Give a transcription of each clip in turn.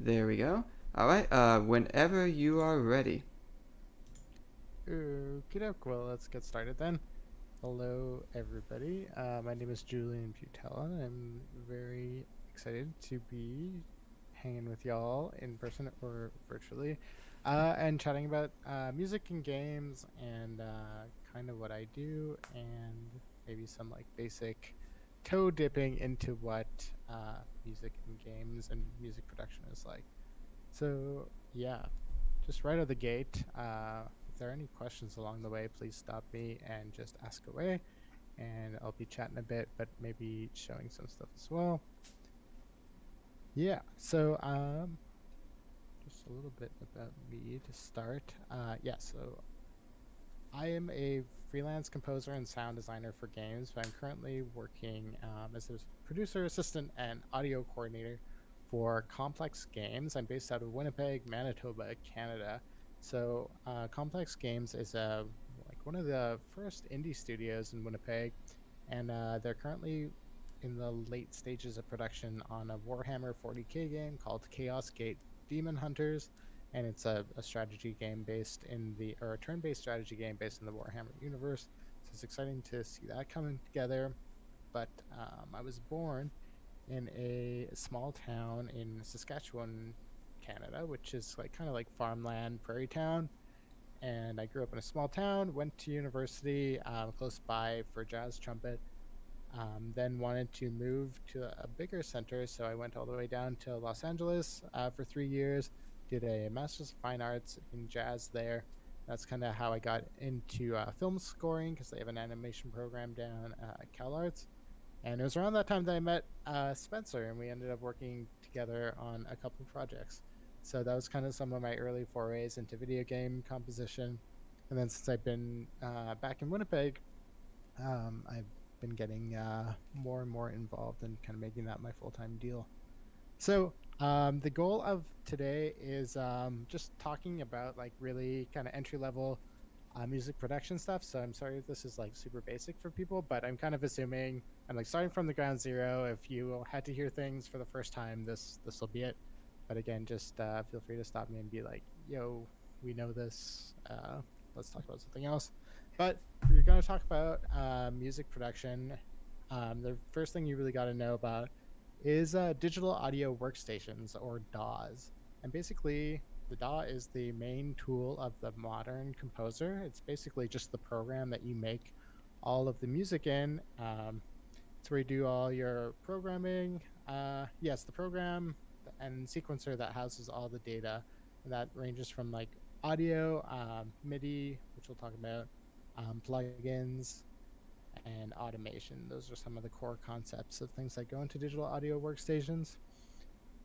There we go. All right. Whenever you are ready. Okay, well, let's get started then. Hello, everybody. My name is Julian Beutel, and I'm very excited to be hanging with y'all in person or virtually and chatting about music and games and kind of what I do and maybe some like basic toe dipping into what music and games and music production is like. So, yeah, just right out of the gate, if there are any questions along the way, please stop me and just ask away. And I'll be chatting a bit, but maybe showing some stuff as well. Yeah, so just a little bit about me to start. So I am a freelance composer and sound designer for games, but I'm currently working as a producer, assistant, and audio coordinator for Complex Games. I'm based out of Winnipeg, Manitoba, Canada. So Complex Games is like one of the first indie studios in Winnipeg, and they're currently in the late stages of production on a Warhammer 40K game called Chaos Gate Demon Hunters, and it's a strategy game based in the or a turn-based strategy game based in the Warhammer universe. So it's exciting to see that coming together. But I was born in a small town in Saskatchewan, Canada, which is like kind of like farmland, prairie town. And I grew up in a small town, went to university close by for jazz trumpet, then wanted to move to a bigger center. So I went all the way down to Los Angeles for 3 years, did a master's of fine arts in jazz there. That's kind of how I got into film scoring because they have an animation program down at CalArts. And it was around that time that I met Spencer, and we ended up working together on a couple of projects. So that was kind of some of my early forays into video game composition. And then since I've been back in Winnipeg, I've been getting more and more involved and kind of making that my full time deal. So the goal of today is just talking about like really kind of entry level music production stuff. So I'm sorry if this is like super basic for people, but I'm kind of assuming I'm like starting from the ground zero. If you had to hear things for the first time, this will be it. But again, just feel free to stop me and be like, "Yo, we know this. Let's talk about something else." But if you're going to talk about music production, the first thing you really got to know about is digital audio workstations or DAWs. And basically, the DAW is the main tool of the modern composer. It's basically just the program that you make all of the music in. It's where you do all your programming. Yes, the program and sequencer that houses all the data. And that ranges from like audio, MIDI, which we'll talk about, plugins, and automation. Those are some of the core concepts of things that go into digital audio workstations.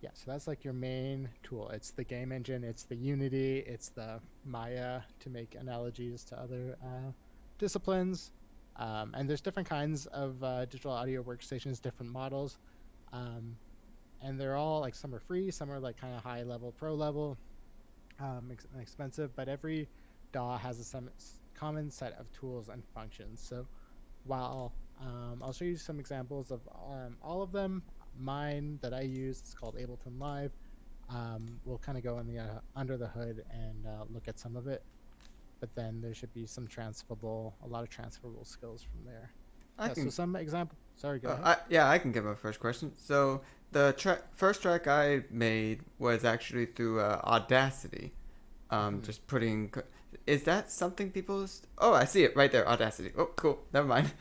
Yeah, so that's like your main tool. It's the game engine, it's the Unity, it's the Maya to make analogies to other disciplines. And there's different kinds of digital audio workstations, different models. Um, and they're all like some are free, some are like kind of high level, pro level, expensive, but every DAW has some common set of tools and functions. So while I'll show you some examples of all of them. Mine that I use is called Ableton Live. We'll kind of go in the under the hood and look at some of it, but then there should be a lot of transferable skills from there. I Yeah. So can. some example. Sorry. Go ahead. I can give my first question. So the first track I made was actually through Audacity. Mhm. Just putting. Is that something people? Oh, I see it right there. Audacity. Oh, cool. Never mind.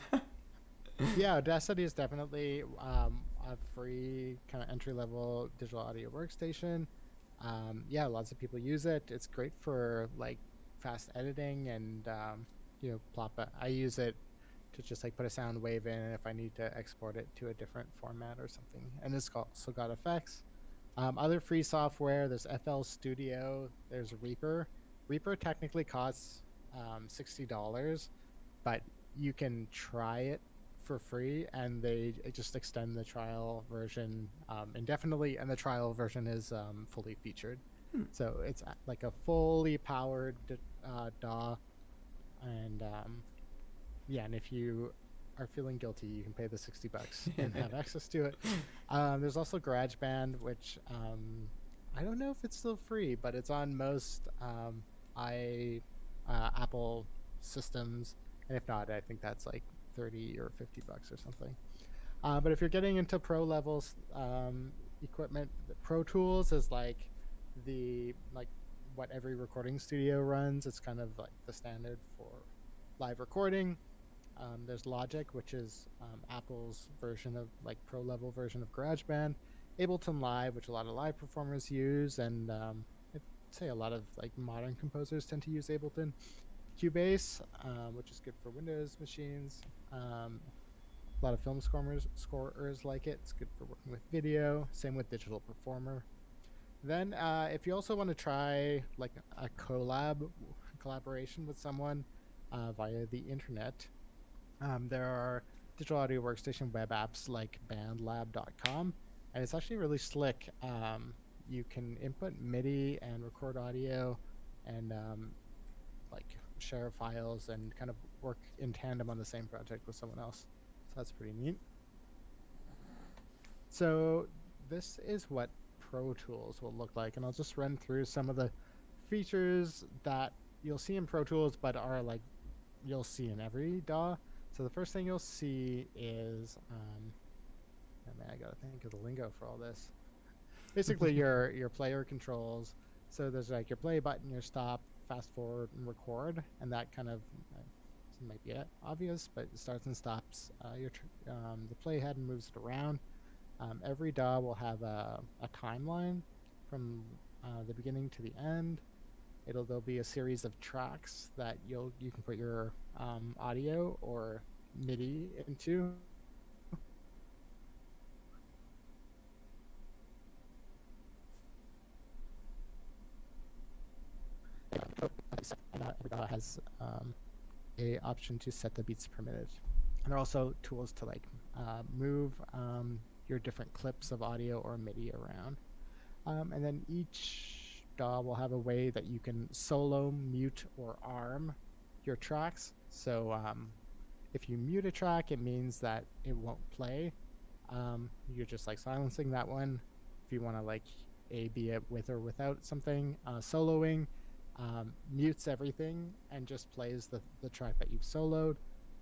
Yeah, Audacity is definitely a free kind of entry level digital audio workstation. Yeah, lots of people use it. It's great for like fast editing and plop it. I use it to just like put a sound wave in, and if I need to export it to a different format or something. And it's also got effects. Other free software, there's FL Studio, there's Reaper. Reaper technically costs $60, but you can try it for free, and they just extend the trial version indefinitely, and the trial version is fully featured. Hmm. So it's like a fully powered DAW, and yeah, and if you are feeling guilty, you can pay the $60 and have access to it. There's also GarageBand, which I don't know if it's still free, but it's on most I Apple systems, and if not, I think that's like 30 or $50 or something. But if you're getting into pro levels equipment, the Pro Tools is like what every recording studio runs. It's kind of like the standard for live recording. There's Logic, which is Apple's version of like pro level version of GarageBand. Ableton Live, which a lot of live performers use, and I'd say a lot of like modern composers tend to use Ableton. Cubase, which is good for Windows machines. A lot of film scorers like it. It's good for working with video. Same with Digital Performer. Then, if you also want to try like a collaboration with someone via the internet, there are digital audio workstation web apps like bandlab.com, and it's actually really slick. You can input MIDI and record audio and like share files and kind of work in tandem on the same project with someone else. So that's pretty neat. So this is what Pro Tools will look like, and I'll just run through some of the features that you'll see in Pro Tools, but are like you'll see in every DAW. So the first thing you'll see is, oh man, I gotta think of the lingo for all this. Basically, your player controls. So there's like your play button, your stop, fast forward, and record, and that kind of might be obvious, but it starts and stops the playhead and moves it around. Every DAW will have a timeline from the beginning to the end. There'll be a series of tracks that you can put your audio or MIDI into. And every DAW has a option to set the beats per minute. And there are also tools to like move your different clips of audio or MIDI around. And then each DAW will have a way that you can solo, mute, or arm your tracks. So if you mute a track, it means that it won't play. You're just like silencing that one. If you want to like be it with or without something, soloing mutes everything and just plays the track that you've soloed.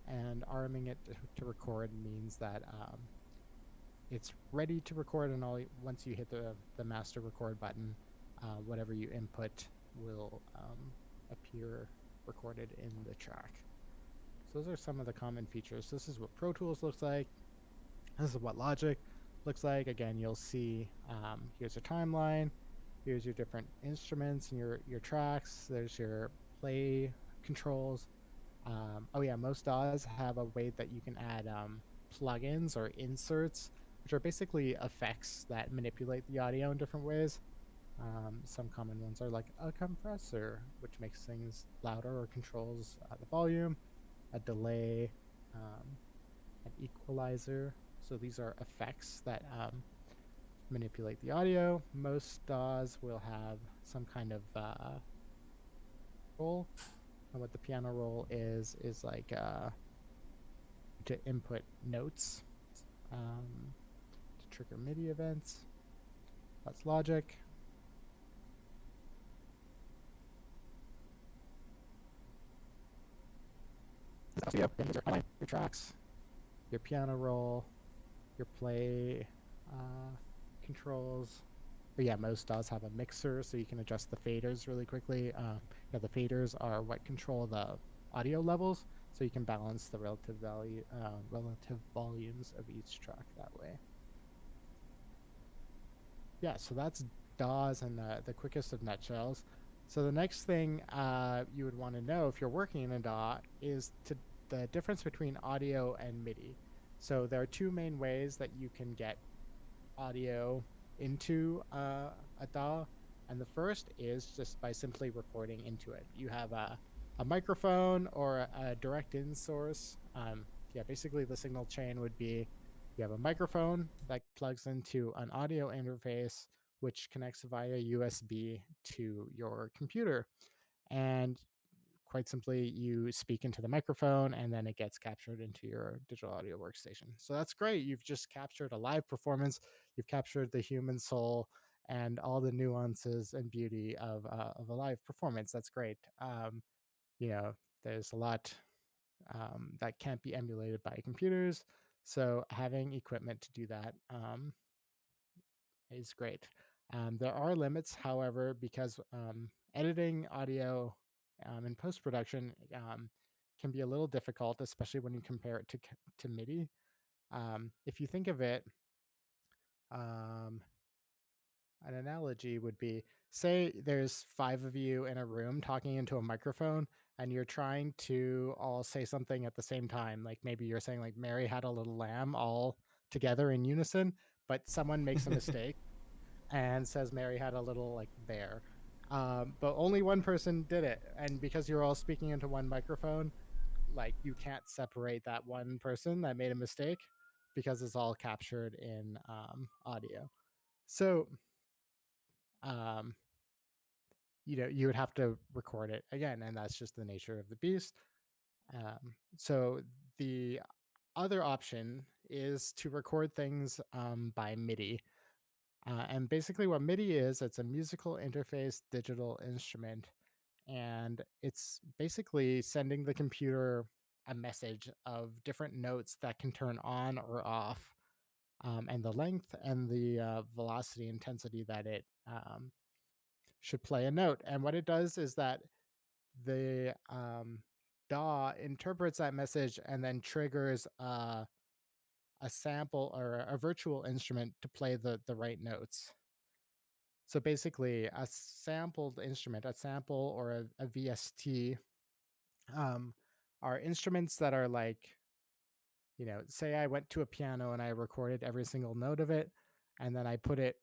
And arming it to record means that it's ready to record, and once you hit the master record button, whatever you input will appear recorded in the track. So those are some of the common features. This is what Pro Tools looks like. This is what Logic looks like. Again, you'll see here's a timeline. Here's your different instruments and your tracks. There's your play controls. Oh yeah, most DAWs have a way that you can add plugins or inserts, which are basically effects that manipulate the audio in different ways. Some common ones are like a compressor, which makes things louder or controls the volume, a delay, an equalizer. So these are effects that manipulate the audio. Most DAWs will have some kind of roll. And what the piano roll is like to input notes to trigger MIDI events. That's Logic. So yeah, your tracks, your piano roll, your play controls. But yeah, most DAWs have a mixer, so you can adjust the faders really quickly. The faders are what control the audio levels, so you can balance the relative volumes of each track that way. Yeah, so that's DAWs in the quickest of nutshells. So the next thing you would want to know if you're working in a DAW is the difference between audio and MIDI. So there are two main ways that you can get audio into a DAW, and the first is just by simply recording into it. You have a microphone or a direct in source. Yeah, basically the signal chain would be you have a microphone that plugs into an audio interface, which connects via USB to your computer. And quite simply, you speak into the microphone and then it gets captured into your digital audio workstation. So that's great. You've just captured a live performance. You've captured the human soul, and all the nuances and beauty of a live performance. That's great. You know, there's a lot that can't be emulated by computers, so having equipment to do that is great. There are limits, however, because editing audio in post production can be a little difficult, especially when you compare it to MIDI. If you think of it, um, an analogy would be, say there's 5 of you in a room talking into a microphone, and you're trying to all say something at the same time. Like maybe you're saying like Mary had a little lamb all together in unison, but someone makes a mistake and says Mary had a little like bear. But only one person did it, and because you're all speaking into one microphone, like you can't separate that one person that made a mistake because it's all captured in audio. So um, you would have to record it again, and that's just the nature of the beast. So the other option is to record things by MIDI. And basically, what MIDI is, it's a musical interface digital instrument. And it's basically sending the computer a message of different notes that can turn on or off, and the length and the velocity, intensity that it should play a note. And what it does is that the DAW interprets that message and then triggers a sample or a virtual instrument to play the right notes. So basically, a sampled instrument, a sample or a VST, um, are instruments that are like, say I went to a piano and I recorded every single note of it, and then I put it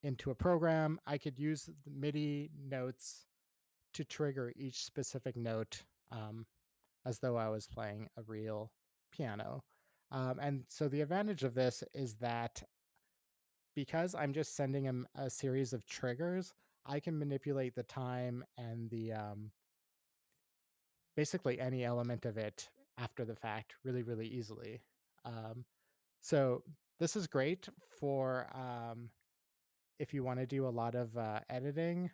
into a program. I could use the MIDI notes to trigger each specific note, as though I was playing a real piano. And so the advantage of this is that because I'm just sending him a series of triggers, I can manipulate the time and the basically any element of it after the fact really, really easily. Um, so this is great for if you want to do a lot of editing,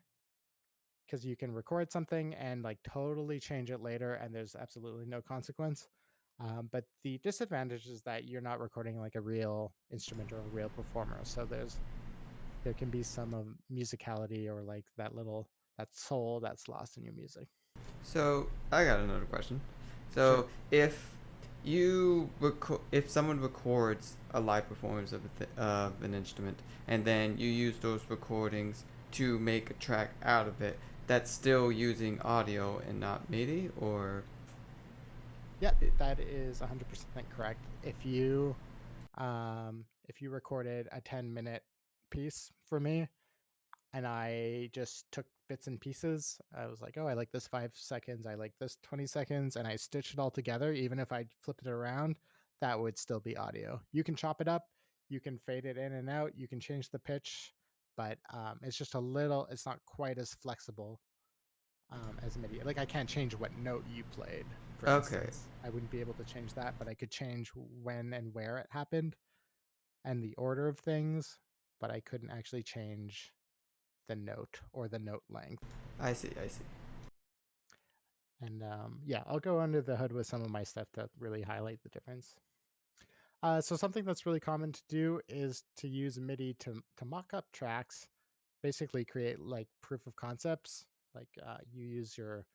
because you can record something and like totally change it later and there's absolutely no consequence. But the disadvantage is that you're not recording like a real instrument or a real performer. So there can be some of musicality or like that soul that's lost in your music. So I got another question. Sure. So if someone records a live performance of an instrument, and then you use those recordings to make a track out of it, that's still using audio and not MIDI, or Yeah, that is 100% correct. If you recorded a 10-minute piece for me, and I just took bits and pieces. I was like, oh, I like this 5 seconds. I like this 20 seconds. And I stitched it all together. Even if I flipped it around, that would still be audio. You can chop it up. You can fade it in and out. You can change the pitch, but it's just it's not quite as flexible as MIDI. Like I can't change what note you played, for okay, instance. I wouldn't be able to change that, but I could change when and where it happened and the order of things, but I couldn't actually change the note or the note length. I see, I see. And yeah, I'll go under the hood with some of my stuff to really highlight the difference. So something that's really common to do is to use MIDI to mock up tracks, basically create like proof of concepts. Like you use your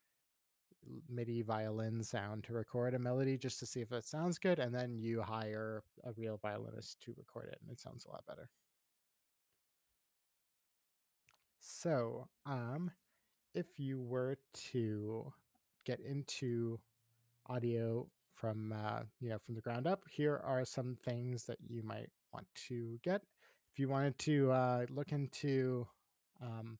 MIDI violin sound to record a melody just to see if it sounds good, and then you hire a real violinist to record it, and it sounds a lot better. So, if you were to get into audio from from the ground up, here are some things that you might want to get. If you wanted to look into um,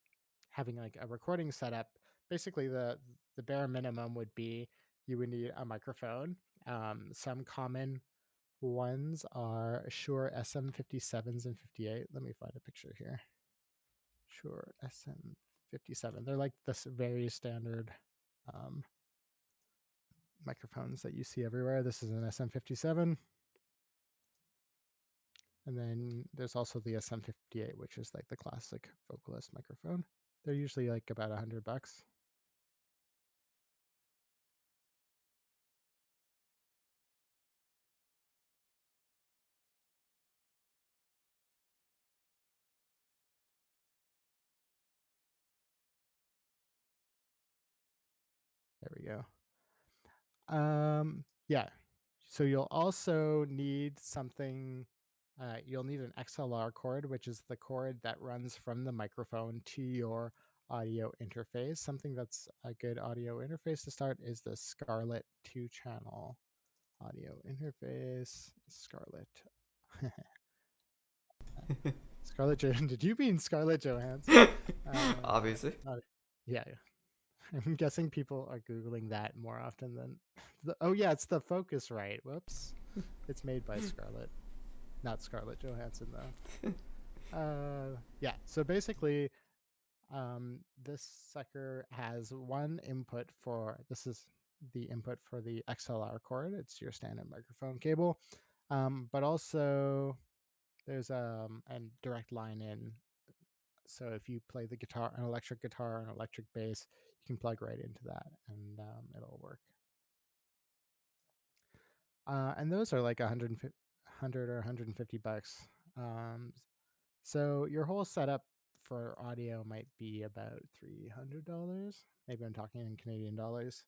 having like a recording setup, basically the bare minimum would be you would need a microphone. Some common ones are Shure SM57s and 58. Let me find a picture here. Shure SM57. They're like this very standard um, microphones that you see everywhere. This is an SM57. And then there's also the SM58, which is like the classic vocalist microphone. They're usually like about $100. There we go. Yeah. So you'll also need something. You'll need an XLR cord, which is the cord that runs from the microphone to your audio interface. Something that's a good audio interface to start is the Scarlett 2-channel audio interface. Scarlett. Scarlett Johansson. Did you mean Scarlett Johansson? Obviously. Yeah. I'm guessing people are Googling that more often than oh yeah, it's the Focusrite. Whoops. It's made by Scarlett. Not Scarlett Johansson though. Yeah, so basically this sucker has one input for this is the input for the XLR cord. It's your standard microphone cable. But also there's a direct line in. So if you play the guitar, an electric guitar, an electric bass, you can plug right into that and it'll work. And those are like 100 or $150. So your whole setup for audio might be about $300. Maybe I'm talking in Canadian dollars.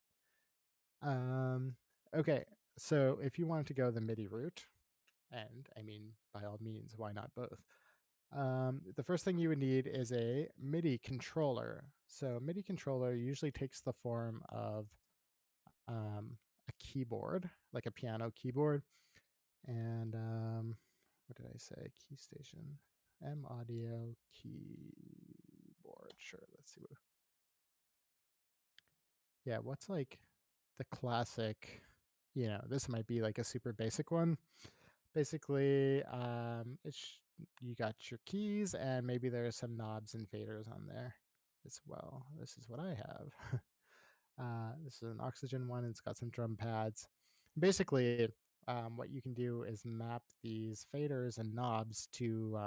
Okay, so if you wanted to go the MIDI route, and I mean, by all means, why not both? The first thing you would need is a MIDI controller. So MIDI controller usually takes the form of a keyboard, like a piano keyboard. And what did I say? Key station. M audio keyboard. Sure, let's see. Yeah, what's like the classic, this might be like a super basic one. Basically, you got your keys and maybe there are some knobs and faders on there as well. This is what I have. This is an Oxygen one. It's got some drum pads. Basically, what you can do is map these faders and knobs to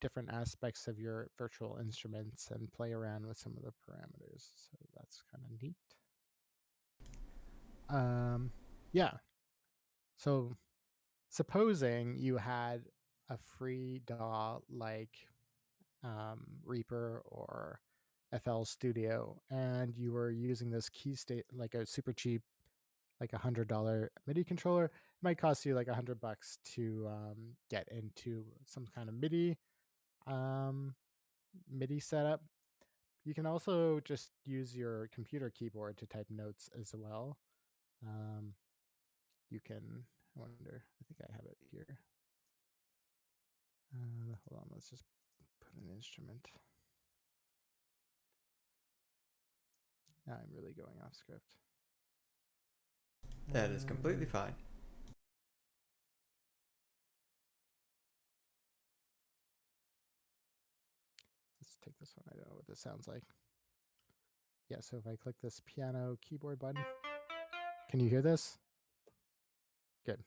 different aspects of your virtual instruments and play around with some of the parameters. So that's kind of neat. Yeah. So supposing you had a free DAW like Reaper or FL Studio, and you were using this key state like a super cheap, like $100 MIDI controller, it might cost you like $100 to get into some kind of MIDI setup. You can also just use your computer keyboard to type notes as well. You can, I wonder, I think I have it here. Hold on, let's just put an instrument. Now I'm really going off script. That is completely fine. Let's take this one. I don't know what this sounds like. Yeah, so if I click this piano keyboard button, can you hear this? Good.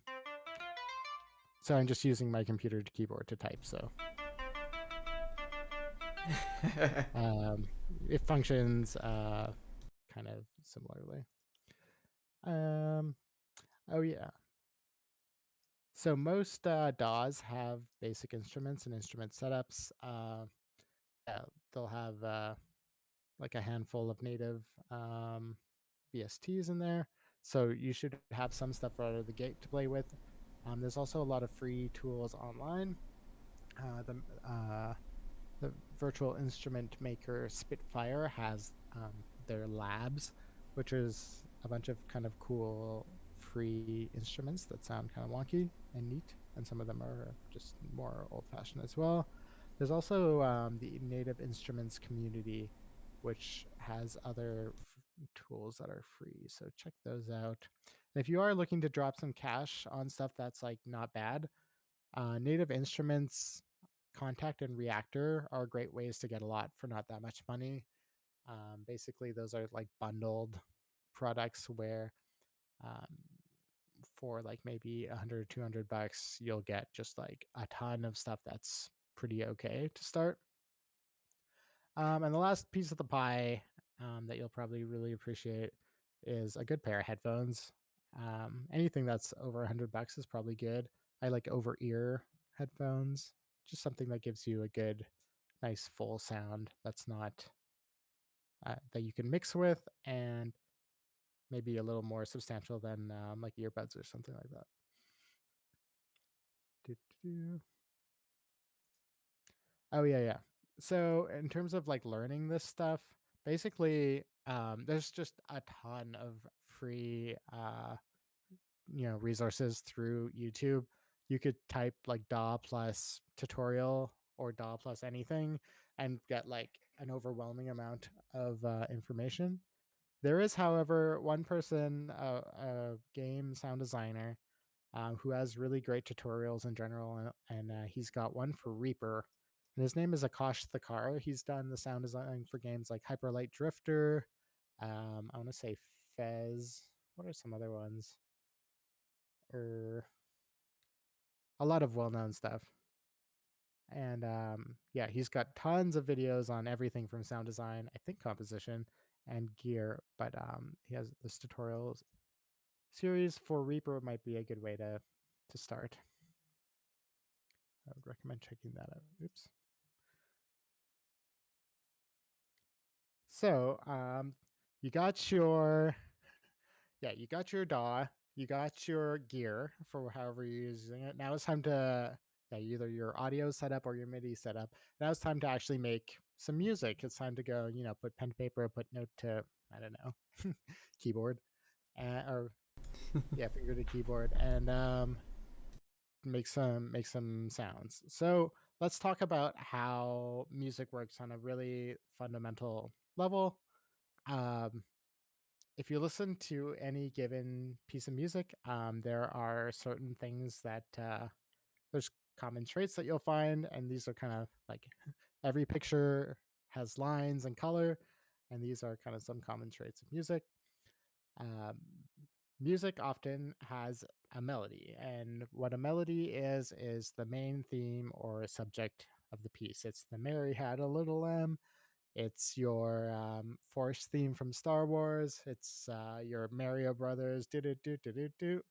So I'm just using my computer keyboard to type, so it functions kind of similarly. Oh yeah. So most DAWs have basic instruments and instrument setups. Yeah, they'll have like a handful of native VSTs in there. So you should have some stuff right out of the gate to play with. There's also a lot of free tools online. The virtual instrument maker Spitfire has their labs, which is a bunch of kind of cool free instruments that sound kind of wonky and neat, and some of them are just more old-fashioned as well. There's also the Native Instruments community, which has other tools that are free, so check those out. And if you are looking to drop some cash on stuff that's like not bad, Native Instruments, Contact, and Reactor are great ways to get a lot for not that much money. Basically, those are like bundled products where for like maybe 100, 200 bucks, you'll get just like a ton of stuff that's pretty okay to start. And the last piece of the pie that you'll probably really appreciate is a good pair of headphones. Anything that's over 100 bucks is probably good. I like over ear headphones, just something that gives you a good, nice full sound that's not that you can mix with, and maybe a little more substantial than like earbuds or something like that. Doo-doo-doo. Oh yeah. So in terms of like learning this stuff, basically, there's just a ton of free, resources through YouTube. You could type like DAW plus tutorial or DAW plus anything and get like an overwhelming amount of information. There is, however, one person, a game sound designer, who has really great tutorials in general, and he's got one for Reaper, and his name is Akash Thakar. He's done the sound design for games like Hyper Light Drifter. I want to say Fez. What are some other ones? A lot of well-known stuff. And yeah, he's got tons of videos on everything from sound design, I think composition, and gear. But he has this tutorials series for Reaper might be a good way to start. I would recommend checking that out. Oops. So you got your you got your DAW, you got your gear for however you're using it. Now it's time to either your audio setup or your MIDI setup. Now it's time to actually make some music. It's time to go, put pen to paper, put note to, I don't know, keyboard, or finger to keyboard, and make some sounds. So let's talk about how music works on a really fundamental level. Um, if you listen to any given piece of music, there are certain things that there's common traits that you'll find, and these are kind of like every picture has lines and color, and these are kind of some common traits of music. Um, Music often has a melody, and what a melody is the main theme or subject of the piece. It's the Mary Had a Little Lamb. It's your Force theme from Star Wars. It's your Mario Brothers. Do do do do do do.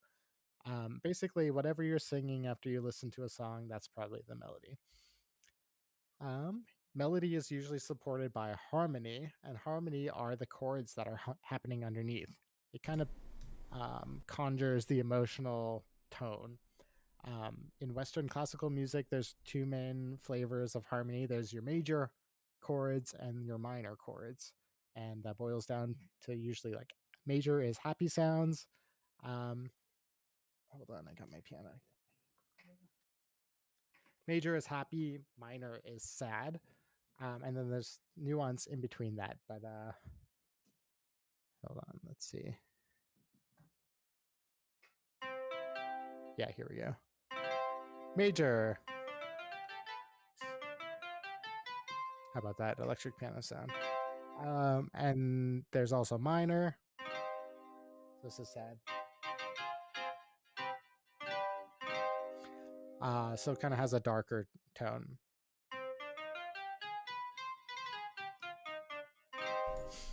Basically, whatever you're singing after you listen to a song, that's probably the melody. Um, Melody is usually supported by a harmony, and harmony are the chords that are happening underneath. It kind of conjures the emotional tone. In Western classical music, there's two main flavors of harmony. There's your major chords and your minor chords, and that boils down to usually like major is happy sounds. Um, Hold on, I got my piano. Major is happy, minor is sad, and then there's nuance in between that. But hold on, let's see. Yeah, here we go. Major. How about that electric piano sound? And there's also minor. This is sad. So it kind of has a darker tone.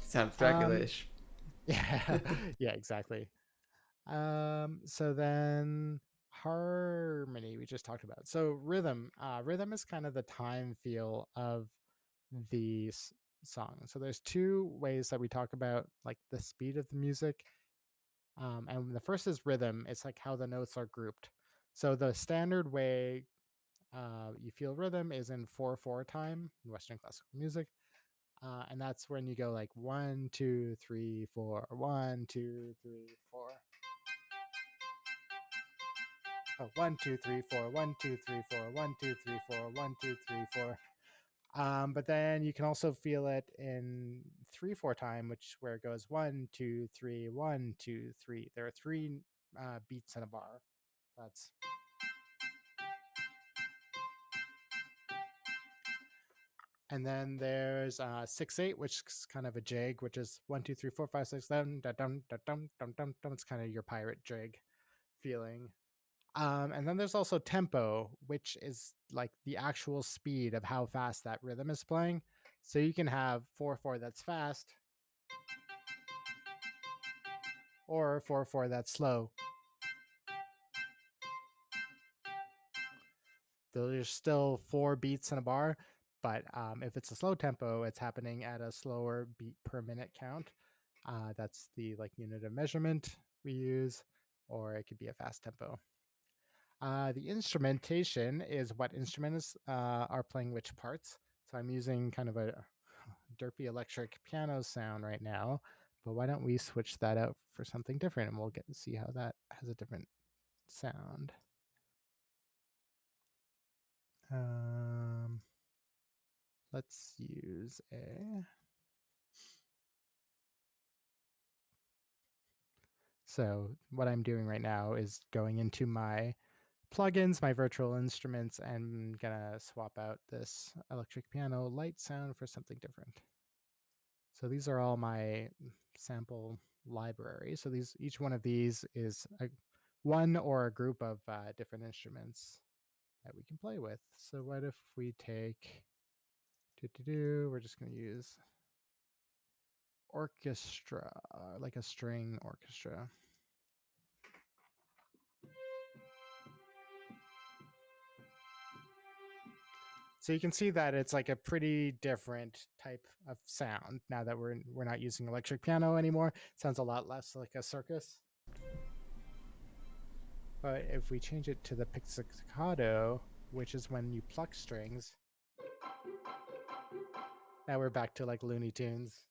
Sounds Dracula-ish. Yeah, yeah, exactly. So then harmony we just talked about. So rhythm, rhythm is kind of the time feel of the song. So there's two ways that we talk about like the speed of the music. And the first is rhythm. It's like how the notes are grouped. So the standard way you feel rhythm is in 4/4 time in Western classical music. And that's when you go like 1, 2, 3, 4, 1, 2, 3, 4. Oh, 1, 2, 3, 4, 1, 2, 3, 4, 1, 2, 3, 4, 1, 2, 3, 4. But then you can also feel it in 3/4 time, which where it goes 1, 2, 3, 1, 2, 3. There are three beats in a bar. That's And then there's 6/8, which is kind of a jig, which is 1, 2, 3, 4, 5, 6, 7. Da dum da dum dum dum dum. It's kind of your pirate jig feeling. And then there's also tempo, which is like the actual speed of how fast that rhythm is playing. So you can have 4/4 that's fast or 4/4 that's slow. There's still 4 beats in a bar, but if it's a slow tempo, it's happening at a slower beat per minute count. That's the like unit of measurement we use, or it could be a fast tempo. The instrumentation is what instruments are playing which parts. So I'm using kind of a derpy electric piano sound right now, but why don't we switch that out for something different and we'll get to see how that has a different sound. Um, let's use a. So what I'm doing right now is going into my plugins, my virtual instruments, and gonna swap out this electric piano light sound for something different. So these are all my sample library. So each one of these is one or a group of different instruments that we can play with. So what if we take, we're just going to use orchestra, like a string orchestra. So you can see that it's like a pretty different type of sound now that we're not using electric piano anymore. It sounds a lot less like a circus. But if we change it to the pizzicato, which is when you pluck strings, now we're back to like Looney Tunes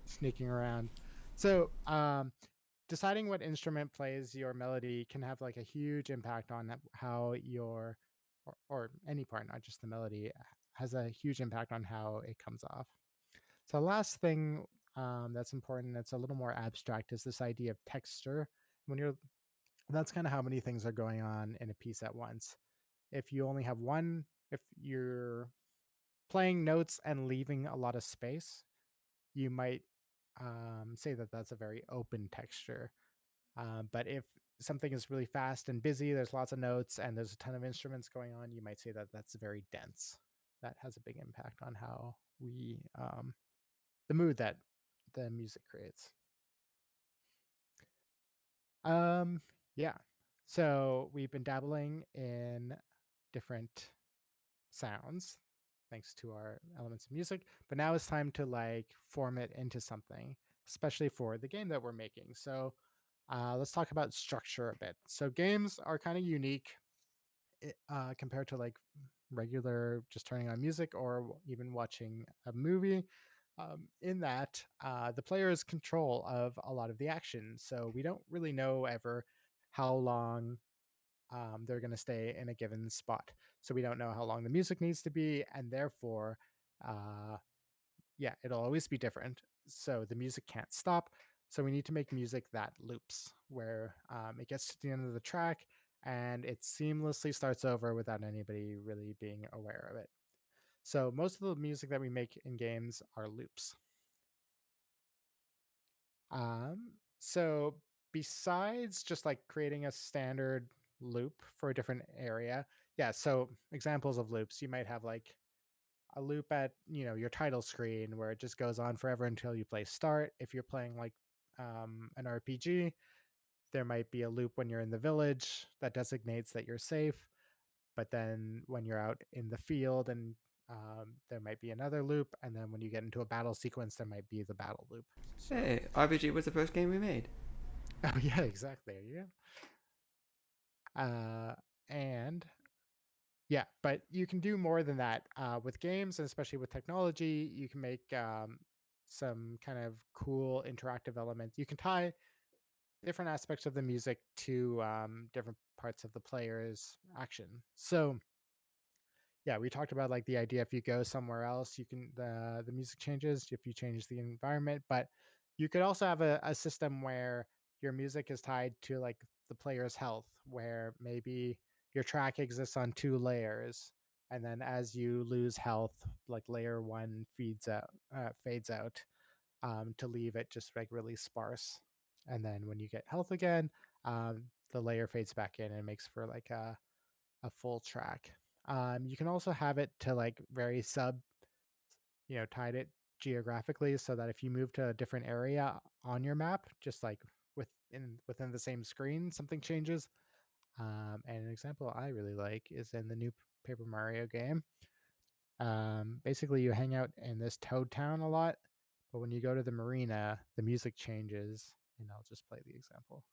sneaking around. So deciding what instrument plays your melody can have like a huge impact on how your or any part, not just the melody, has a huge impact on how it comes off. So the last thing that's important, that's a little more abstract, is this idea of texture. When you're That's kind of how many things are going on in a piece at once. If you only have one, if you're playing notes and leaving a lot of space, you might say that that's a very open texture. But if something is really fast and busy, there's lots of notes and there's a ton of instruments going on, you might say that that's very dense. That has a big impact on how the mood that the music creates. Um, yeah. So we've been dabbling in different sounds thanks to our elements of music, but now it's time to like form it into something, especially for the game that we're making. So let's talk about structure a bit. So games are kind of unique compared to like regular just turning on music or even watching a movie. In that the player is control of a lot of the action, so we don't really know ever how long they're going to stay in a given spot. So we don't know how long the music needs to be, and therefore, uh, yeah, it'll always be different. So the music can't stop. So we need to make music that loops, where it gets to the end of the track and it seamlessly starts over without anybody really being aware of it. So most of the music that we make in games are loops. So besides just like creating a standard loop for a different area, yeah. So examples of loops, you might have like a loop at your title screen where it just goes on forever until you play start. If you're playing like an RPG, there might be a loop when you're in the village that designates that you're safe. But then when you're out in the field and there might be another loop, and then when you get into a battle sequence, there might be the battle loop. So Hey, RPG was the first game we made. oh yeah, exactly. There you go. And yeah, but you can do more than that with games, and especially with technology. You can make some kind of cool interactive elements. You can tie different aspects of the music to different parts of the player's action. So yeah, we talked about like the idea if you go somewhere else, you can the music changes if you change the environment, but you could also have a system where your music is tied to like the player's health, where maybe your track exists on two layers, and then as you lose health, like layer one fades out to leave it just like really sparse, And then when you get health again, the layer fades back in and makes for like a full track. You can also have it to like very tied it geographically so that if you move to a different area on your map, just like within the same screen, something changes. And an example I really like is in the new Paper Mario game. Basically, you hang out in this Toad Town a lot, but when you go to the marina, the music changes. And I'll just play the example.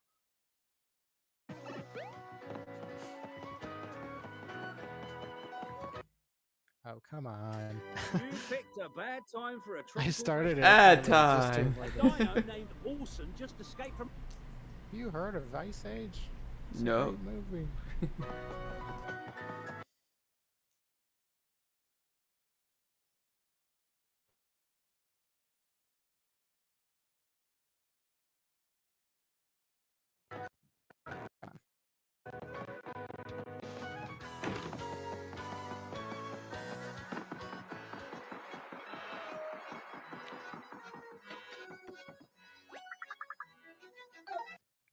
Oh, come on. You picked a bad time for a I tropical started it Ad early just to time. avoid A it. dino named Orson just escaped from. You heard of Ice Age? It's No. a great movie.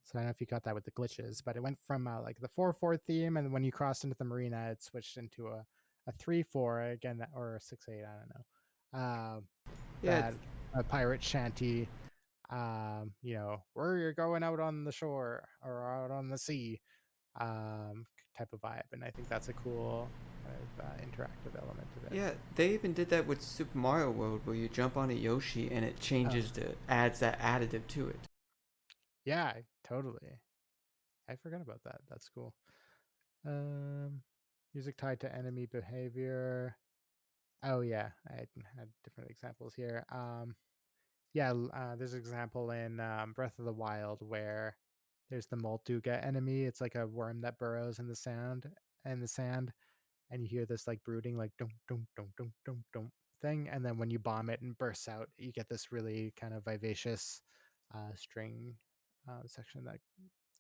So I don't know if you got that with the glitches, but it went from like the 4/4 theme, and when you crossed into the marina, it switched into a 3/4 again, or a 6/8. I don't know. Yeah, That a pirate shanty. Where you're going out on the shore or out on the sea, type of vibe, and I think that's a cool kind of interactive element to it. yeah. They even did that with Super Mario World, where you jump on a Yoshi and it changes adds that additive to it. Yeah, totally. I forgot about that. That's cool. Music tied to enemy behavior. Oh yeah, I had different examples here. There's an example in Breath of the Wild where there's the Molduga enemy. It's like a worm that burrows in the sand, and you hear this like brooding like dum dum dum dum dum dum thing, and then when you bomb it and bursts out, you get this really kind of vivacious string section that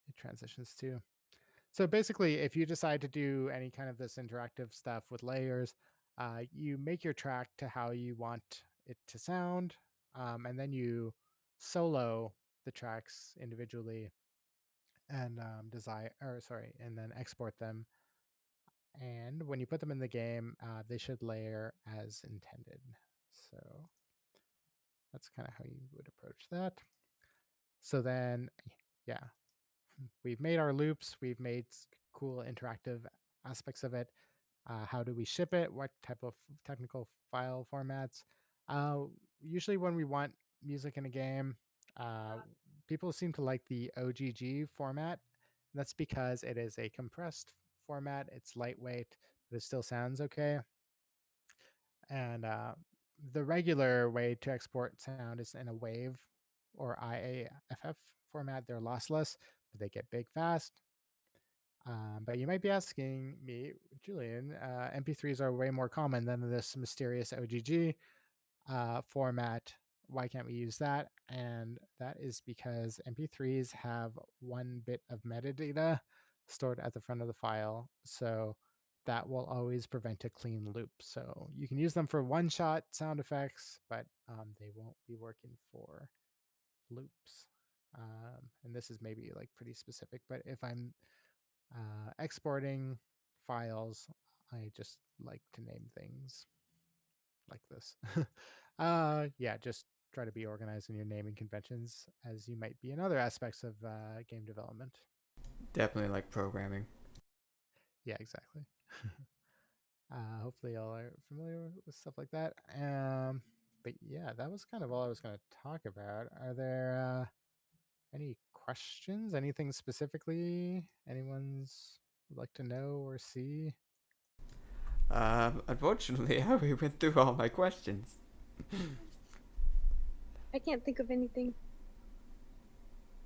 it transitions to. So basically, if you decide to do any kind of this interactive stuff with layers, you make your track to how you want it to sound, and then you solo the tracks individually and and then export them. And when you put them in the game, they should layer as intended. So that's kind of how you would approach that. So then, yeah, we've made our loops, we've made cool interactive aspects of it. How do we ship it? What type of technical file formats? Usually, when we want music in a game, uh, people seem to like the OGG format. That's because it is a compressed format. It's lightweight, but it still sounds okay. And the regular way to export sound is in a WAV or IAFF format. They're lossless, but they get big fast. But you might be asking me, Julian, MP3s are way more common than this mysterious OGG format. Why can't we use that? And that is because MP3s have 1 bit of metadata stored at the front of the file. So that will always prevent a clean loop. So you can use them for one-shot sound effects, but they won't be working for loops. And this is maybe like pretty specific, but if I'm exporting files, I just like to name things like this. Just try to be organized in your naming conventions as you might be in other aspects of game development. Definitely like programming. Yeah, exactly. Hopefully, y'all are familiar with stuff like that. But yeah, that was kind of all I was going to talk about. Are there any questions? Anything specifically anyone's would like to know or see? Unfortunately, I already went through all my questions. I can't think of anything.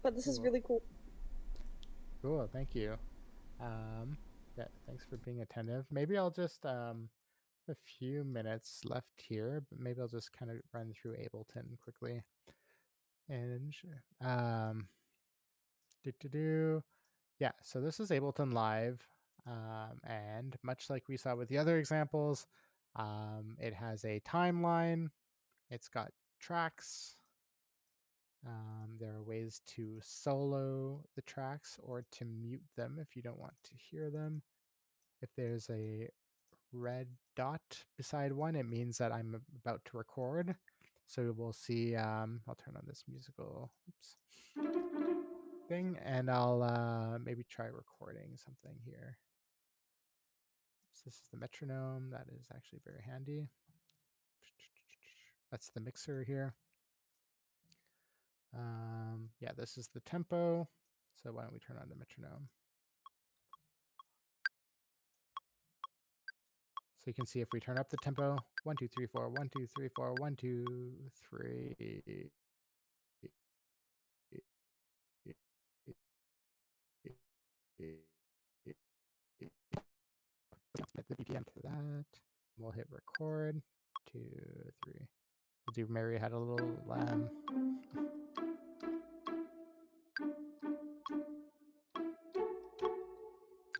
But this is Cool. really cool. Cool, thank you. Yeah, thanks for being attentive. Maybe I'll just a few minutes left here, but maybe I'll just kind of run through Ableton quickly. And yeah, so this is Ableton Live, and much like we saw with the other examples, it has a timeline. It's got tracks. There are ways to solo the tracks or to mute them if you don't want to hear them. If there's a red dot beside one, it means that I'm about to record. So we'll see, I'll turn on this musical thing, and I'll maybe try recording something here. So this is the metronome. That is actually very handy. That's the mixer here. Yeah, this is the tempo. So why don't we turn on the metronome? So you can see if we turn up the tempo, 1, 2, 3, 4, 1, 2, 3, 4, 1, 2, 3. Set the BPM to that. We'll hit record. 2, 3. We'll do Mary Had a Little Lamb.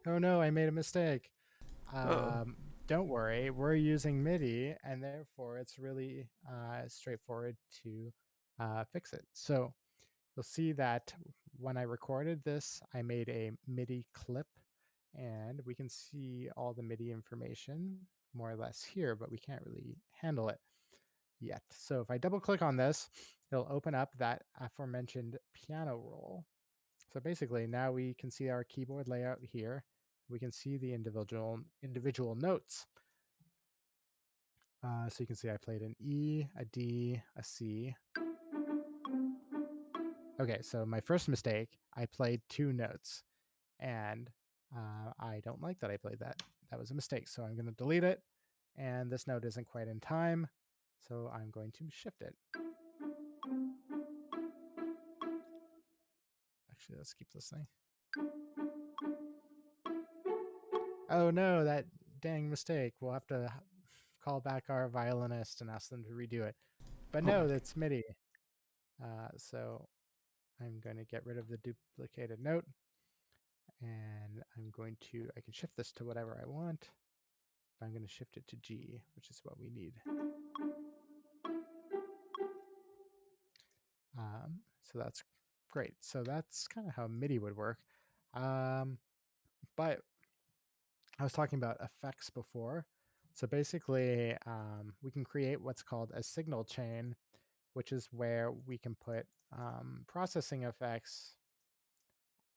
Oh no, I made a mistake. Don't worry, we're using MIDI, and therefore it's really straightforward to fix it. So you'll see that when I recorded this, I made a MIDI clip, and we can see all the MIDI information more or less here, but we can't really handle it yet. So if I double click on this, it'll open up that aforementioned piano roll. So basically now we can see our keyboard layout here. We can see the individual notes. So you can see I played an E, a D, a C. Okay, so my first mistake, I played 2 notes, and I don't like that I played that. That was a mistake, so I'm going to delete it, and this note isn't quite in time, so I'm going to shift it. Actually, let's keep listening. Oh no, that dang mistake. We'll have to call back our violinist and ask them to redo it. But no, that's MIDI. So I'm going to get rid of the duplicated note, and I can shift this to whatever I want. I'm going to shift it to G, which is what we need. So that's great. So that's kind of how MIDI would work. But I was talking about effects before. So basically, we can create what's called a signal chain, which is where we can put processing effects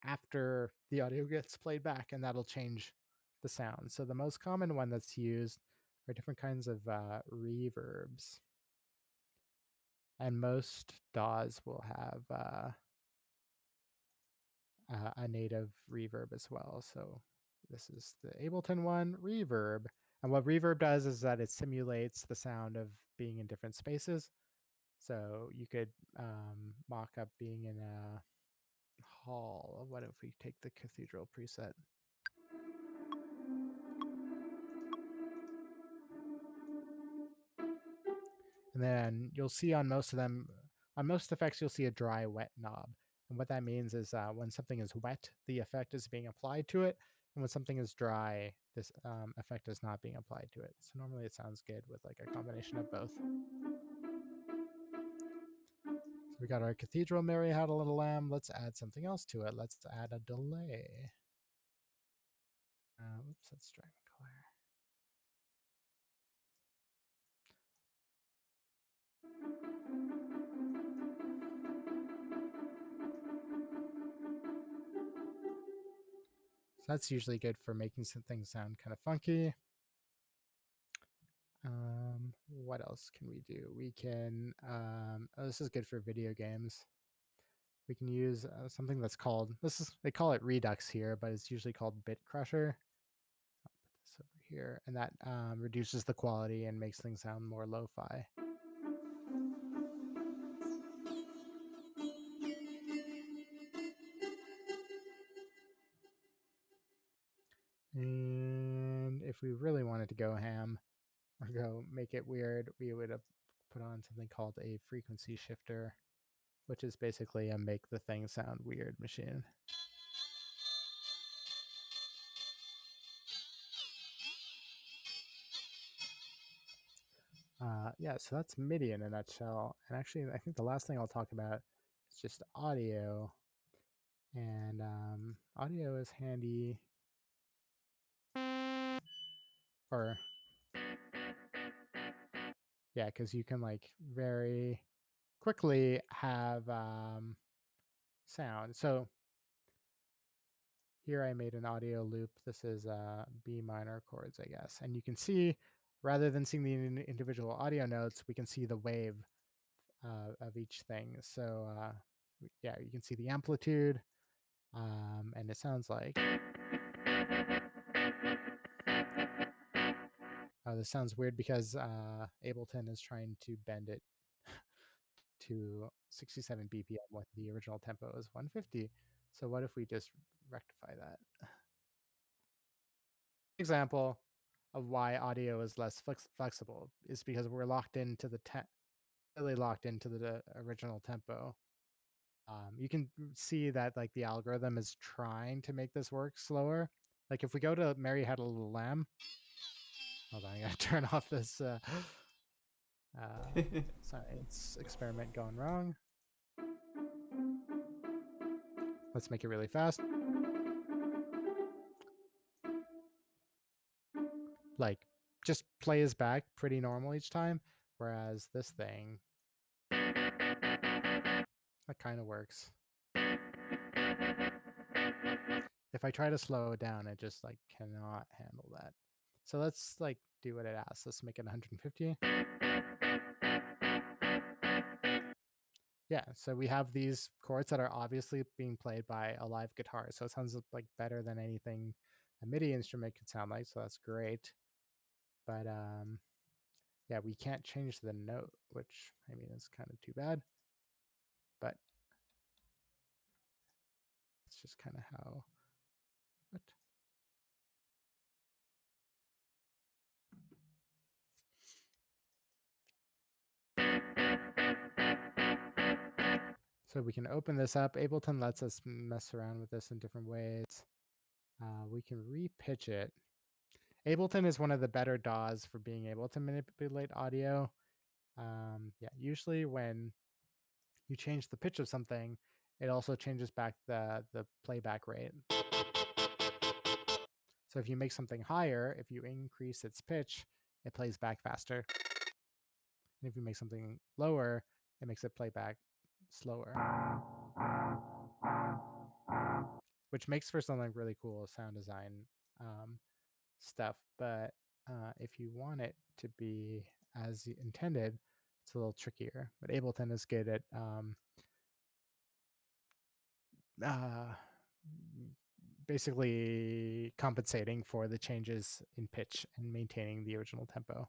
after the audio gets played back, and that'll change the sound. So the most common one that's used are different kinds of reverbs. And most DAWs will have a native reverb as well. So this is the Ableton one, reverb. And what reverb does is that it simulates the sound of being in different spaces. So you could mock up being in a hall. What if we take the cathedral preset? And then you'll see on most of them, on most effects, you'll see a dry wet knob. And what that means is when something is wet, the effect is being applied to it. And when something is dry, this effect is not being applied to it. So normally it sounds good with like a combination of both. So we got our cathedral, Mary Had a Little Lamb. Let's add something else to it. Let's add a delay. Oops, let's try color. So that's usually good for making some things sound kind of funky. What else can we do? We can, oh, this is good for video games. We can use something that's called, they call it Redux here, but it's usually called Bit Crusher. I'll put this over here, and that reduces the quality and makes things sound more lo-fi. And if we really wanted to go ham or go make it weird, we would have put on something called a frequency shifter, which is basically a make the thing sound weird machine. Yeah, so that's MIDI in a nutshell. And actually, I think the last thing I'll talk about just audio. And audio is handy. Or yeah, because you can like very quickly have sound. So here I made an audio loop. This is B minor chords, I guess. And you can see, rather than seeing the individual audio notes, we can see the wave of each thing. So yeah, you can see the amplitude, and it sounds like. Oh, this sounds weird because Ableton is trying to bend it to 67 BPM when the original tempo is 150. So what if we just rectify that? Example of why audio is less flexible is because we're locked into the really locked into the original tempo. You can see that like the algorithm is trying to make this work slower. Like if we go to Mary Had a Little Lamb, hold on, I gotta turn off this science experiment going wrong. Let's make it really fast. Like just plays back pretty normal each time, whereas this thing, that kind of works. If I try to slow it down, it just like cannot handle that. So let's like do what it asks. Let's make it 150. Yeah, so we have these chords that are obviously being played by a live guitar. So it sounds like better than anything a MIDI instrument could sound like. So that's great. But yeah, we can't change the note, which I mean, it's kind of too bad. But it's just kind of how. What? So we can open this up. Ableton lets us mess around with this in different ways. We can repitch it. Ableton is one of the better DAWs for being able to manipulate audio. Yeah, usually when you change the pitch of something, it also changes back the playback rate. So if you make something higher, if you increase its pitch, it plays back faster. And if you make something lower, it makes it play back slower. Which makes for some like really cool sound design stuff. But if you want it to be as intended, it's a little trickier. But Ableton is good at basically compensating for the changes in pitch and maintaining the original tempo.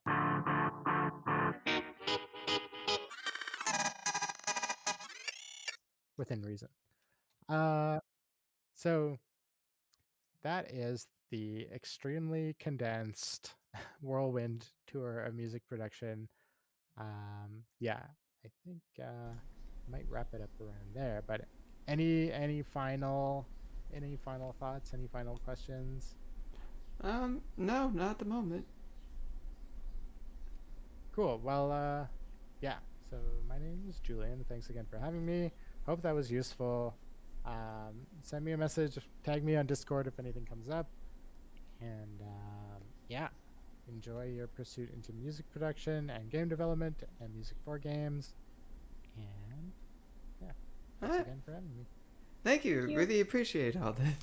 Within reason. So that is the extremely condensed whirlwind tour of music production. Yeah, I think might wrap it up around there. But any final thoughts? Any final questions? No, not at the moment. Cool. Well, yeah. So my name is Julian. Thanks again for having me. Hope that was useful. Send me a message. Tag me on Discord if anything comes up. And yeah, enjoy your pursuit into music production and game development and music for games. And yeah, thanks again for having me. Thank you. Thank you. Really appreciate all this.